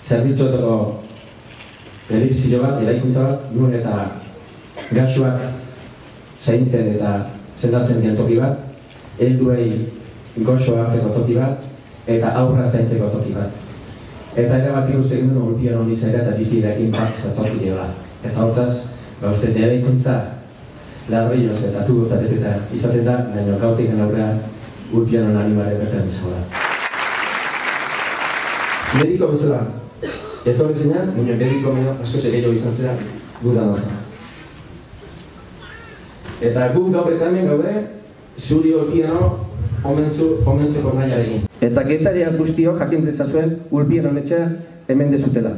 zerbitzuetako edifizio bat, eraikuntza bat, nun eta gaxuak zaintzen eta sendatzen dien toki bat, helduei goxo hartzeko toki bat, eta aurra zaintzeko toki bat. Eta ere bat ikusten duen Ulpiano nizera eta bizirekin bat zatoki dira. Eta hortaz, uste eraikuntza larrioz eta tubutatetan izaten da, baina gautik aurrean Ulpianon animare bertantzago da. Mediko bezala, etorri zenean, baina mediko asko gehiago izan zera gudan oza. Eta guk gaur eta hemen gaude, zuri Ulpiano omentzeko nahiarekin. Eta getariak guztiok jakin dezazuen Ulpianon etxea hemen dezutela.